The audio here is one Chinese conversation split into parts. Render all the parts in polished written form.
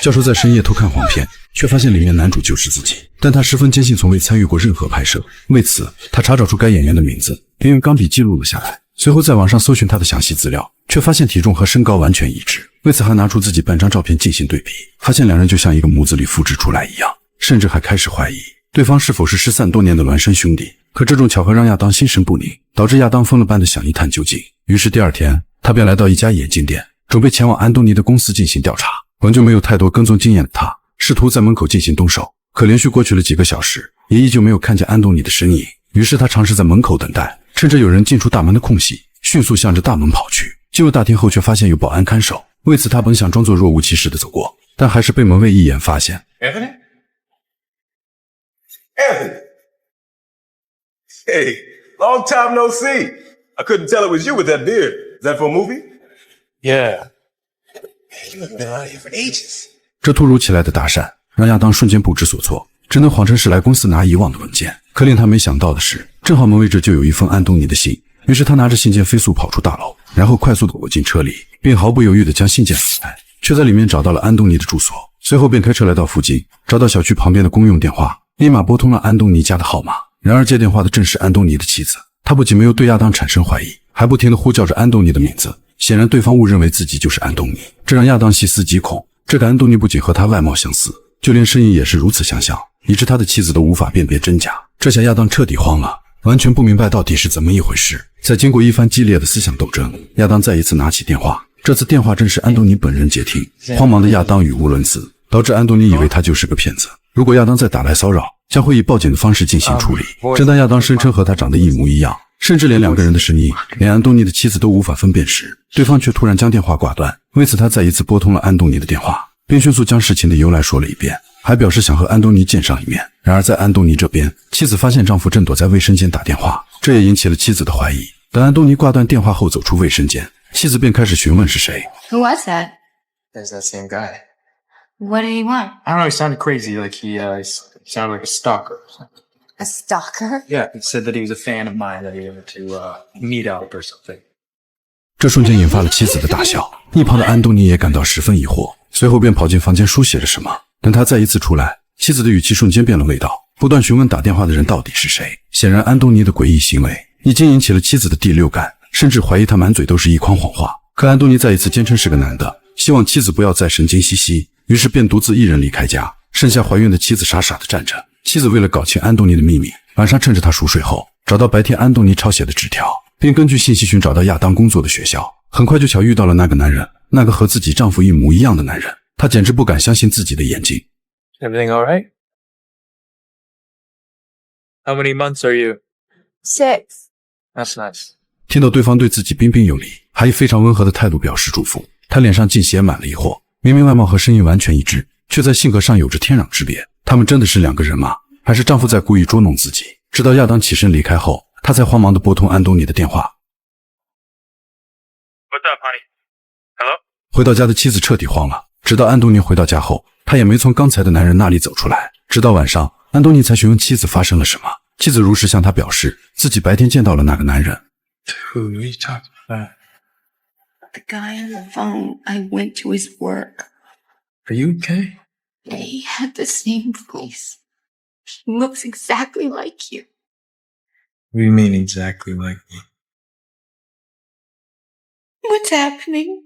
教授在深夜偷看黄片，却发现里面男主就是自己，但他十分坚信从未参与过任何拍摄。为此，他查找出该演员的名字，并用钢笔记录了下来。随后在网上搜寻他的详细资料，却发现体重和身高完全一致。为此还拿出自己半张照片进行对比，发现两人就像一个模子里复制出来一样，甚至还开始怀疑对方是否是失散多年的孪生兄弟。可这种巧合让亚当心神不宁，导致亚当疯了般的想一探究竟。于是第二天，他便来到一家眼镜店，准备前往安东尼的公司进行调查。完全没有太多跟踪经验的他，试图在门口进行动手，可连续过去了几个小时，也依旧没有看见安东尼的身影。于是他尝试在门口等待，趁着有人进出大门的空隙，迅速向着大门跑去。进入大厅后，却发现有保安看守。为此他本想装作若无其事地走过，但还是被门卫一眼发现。Anthony? Hey, long time no see. I couldn't tell it was you with that beard. Is that for a movie? Yeah. You haven't been out here for ages. 这突如其来的搭讪让亚当瞬间不知所措，只能谎称是来公司拿遗忘的文件。可令他没想到的是，正好门卫这就有一封安东尼的信。于是他拿着信件飞速跑出大楼，然后快速地躲进车里，并毫不犹豫地将信件打开，却在里面找到了安东尼的住所。随后便开车来到附近，找到小区旁边的公用电话，立马拨通了安东尼家的号码。然而接电话的正是安东尼的妻子，他不仅没有对亚当产生怀疑，还不停地呼叫着安东尼的名字。显然对方误认为自己就是安东尼，这让亚当细思极恐。这个安东尼不仅和他外貌相似，就连声音也是如此相像，以致他的妻子都无法辨别真假。这下亚当彻底慌了，完全不明白到底是怎么一回事。在经过一番激烈的思想斗争，亚当再一次拿起电话，这次电话正是安东尼本人接听。慌忙的亚当语无伦次，导致安东尼以为他就是个骗子。如果亚当再打来骚扰，将会以报警的方式进行处理。正当亚当声称和他长得一模一样，甚至连两个人的声音，连安东尼的妻子都无法分辨时，对方却突然将电话挂断。为此他再一次拨通了安东尼的电话，并迅速将事情的由来说了一遍，还表示想和安东尼见上一面。然而在安东尼这边，妻子发现丈夫正躲在卫生间打电话，这也引起了妻子的怀疑。等安东尼挂断电话后走出卫生间，妻子便开始询问是谁。 Who was that? There's that same guy. What did he want? I don't know, he sounded crazy, like he sounded like a stalker or something. A stalker? Yeah, he said that he was a fan of mine, that he wanted to meet up or something. 这瞬间引发了妻子的大笑，一旁的安东尼也感到十分疑惑，随后便跑进房间书写着什么。等他再一次出来，妻子的语气瞬间变了味道，不断询问打电话的人到底是谁。显然安东尼的诡异行为已经引起了妻子的第六感，甚至怀疑他满嘴都是一筐谎话。可安东尼再一次坚称是个男的，希望妻子不要再神经兮兮，于是便独自一人离开家，剩下怀孕的妻子傻傻地站着。妻子为了搞清安东尼的秘密，晚上趁着他熟睡后，找到白天安东尼抄写的纸条，并根据信息寻找到亚当工作的学校。很快就巧遇到了那个男人，那个和自己丈夫一模一样的男人。她简直不敢相信自己的眼睛。 Everything all right? How many months are you? 6. That's nice. 听到对方对自己彬彬有礼，还以非常温和的态度表示祝福，她脸上竟写满了疑惑。明明外貌和声音完全一致，却在性格上有着天壤之别。他们真的是两个人吗？还是丈夫在故意捉弄自己？直到亚当起身离开后，她才慌忙地拨通安东尼的电话。 What's up, honey? Hello? 回到家的妻子彻底慌了。直到安东尼回到家后，他也没从刚才的男人那里走出来。直到晚上，安东尼才询问妻子发生了什么。妻子如实向他表示，自己白天见到了那个男人。 Who are you talking about? The guy on the phone. I went to his work. Are you okay? He had the same voice. He looks exactly like you. What do you mean exactly like me? What's happening?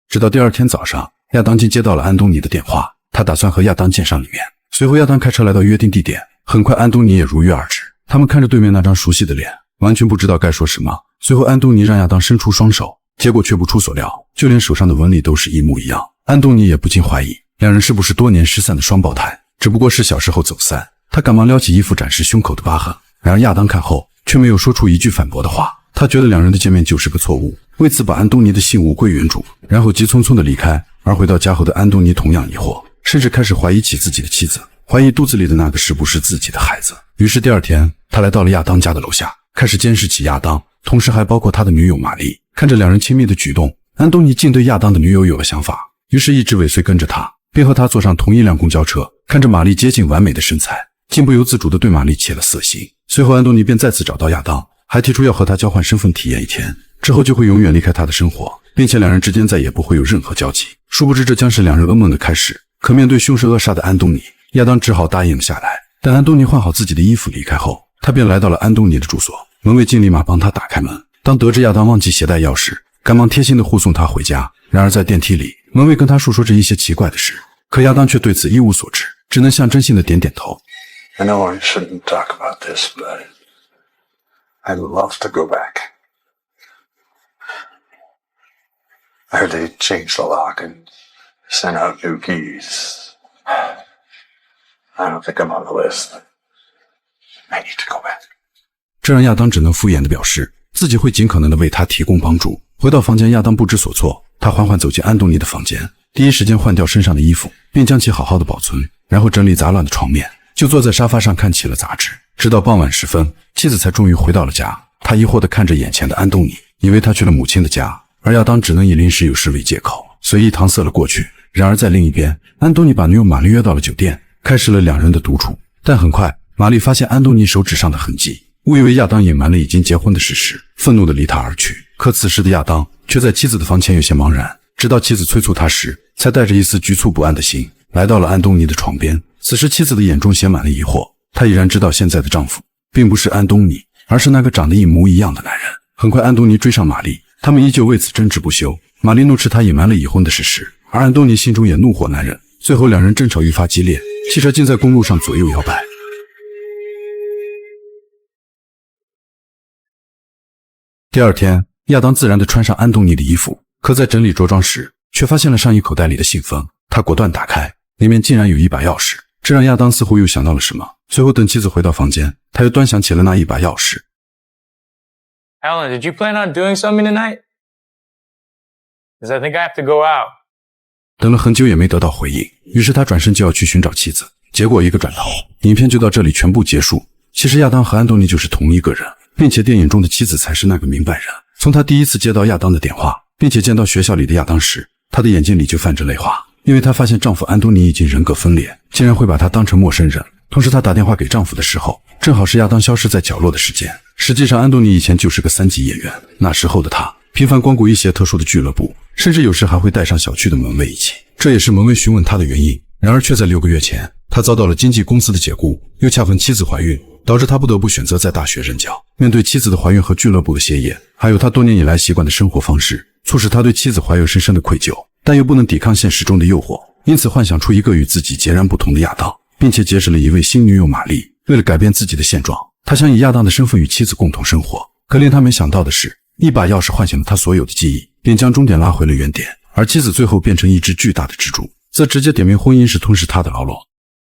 直到第二天早上，亚当竟接到了安东尼的电话，他打算和亚当见上一面。随后亚当开车来到约定地点，很快安东尼也如约而至。他们看着对面那张熟悉的脸，完全不知道该说什么。随后安东尼让亚当伸出双手，结果却不出所料，就连手上的纹理都是一模一样。安东尼也不禁怀疑，两人是不是多年失散的双胞胎，只不过是小时候走散。他赶忙撩起衣服展示胸口的疤痕，然而亚当看后却没有说出一句反驳的话。他觉得两人的见面就是个错误，为此把安东尼的信物归原主，然后急匆匆地离开。而回到家后的安东尼同样疑惑，甚至开始怀疑起自己的妻子，怀疑肚子里的那个是不是自己的孩子。于是第二天，他来到了亚当家的楼下，开始监视起亚当，同时还包括他的女友玛丽。看着两人亲密的举动，安东尼竟对亚当的女友有了想法，于是一直尾随跟着他，并和他坐上同一辆公交车。看着玛丽接近完美的身材，竟不由自主地对玛丽起了色心。随后安东尼便再次找到亚当，还提出要和他交换身份体验一天，之后就会永远离开他的生活。并且两人之间再也不会有任何交集。殊不知这将是两人噩梦的开始。可面对凶神恶煞的安东尼，亚当只好答应了下来。但安东尼换好自己的衣服离开后，他便来到了安东尼的住所。门卫经立马帮他打开门。当得知亚当忘记携带钥匙，赶忙贴心地护送他回家。然而在电梯里，门卫跟他述说着一些奇怪的事，可亚当却对此一无所知，只能象征性地点点头。I know I shouldn't talk about this, but I'd love to go back. I heard they changed the lock and sent out new keys. I don't think I'm on the list. I need to go back. 这让亚当只能敷衍地表示自己会尽可能地为他提供帮助。回到房间，亚当不知所措，他缓缓走进安东尼的房间，第一时间换掉身上的衣服，并将其好好的保存，然后整理杂乱的床面，就坐在沙发上看起了杂志。直到傍晚时分，妻子才终于回到了家。他疑惑地看着眼前的安东尼，以为他去了母亲的家，而亚当只能以临时有事为借口，随意搪塞了过去。然而在另一边，安东尼把女友玛丽约到了酒店，开始了两人的独处。但很快，玛丽发现安东尼手指上的痕迹，误以为亚当隐瞒了已经结婚的事实，愤怒地离他而去。可此时的亚当却在妻子的房前有些茫然，直到妻子催促他时，才带着一丝局促不安的心来到了安东尼的床边。此时妻子的眼中写满了疑惑，她已然知道现在的丈夫并不是安东尼，而是那个长得一模一样的男人。很快安东尼追上玛丽，他们依旧为此争执不休。玛丽怒斥他隐瞒了已婚的事实，而安东尼心中也怒火难忍。最后两人争吵愈发激烈，汽车竟在公路上左右摇摆。第二天，亚当自然地穿上安东尼的衣服，可在整理着装时，却发现了上衣口袋里的信封。他果断打开，里面竟然有一把钥匙，这让亚当似乎又想到了什么。随后等妻子回到房间，他又端详起了那一把钥匙。Alan, did you plan on doing something tonight? Because I think I have to go out. 等了很久也没得到回应，于是他转身就要去寻找妻子，结果一个转头，影片就到这里全部结束。其实亚当和安东尼就是同一个人，并且电影中的妻子才是那个明白人。从他第一次接到亚当的电话，并且见到学校里的亚当时，他的眼睛里就泛着泪花，因为她发现丈夫安东尼已经人格分裂，竟然会把她当成陌生人。同时她打电话给丈夫的时候，正好是亚当消失在角落的时间。实际上安东尼以前就是个3级演员，那时候的他频繁光顾一些特殊的俱乐部，甚至有时还会带上小区的门卫一起，这也是门卫询问他的原因。然而却在6个月前，他遭到了经纪公司的解雇，又恰逢妻子怀孕，导致他不得不选择在大学任教。面对妻子的怀孕和俱乐部的歇业，还有他多年以来习惯的生活方式，促使他对妻子怀有深深的愧疚，但又不能抵抗现实中的诱惑，因此幻想出一个与自己截然不同的亚当，并且结识了一位新女友玛丽。为了改变自己的现状，他想以亚当的身份与妻子共同生活。可令他没想到的是，一把钥匙唤醒了他所有的记忆，并将终点拉回了原点，而妻子最后变成一只巨大的蜘蛛，则直接点明婚姻是吞噬他的牢笼。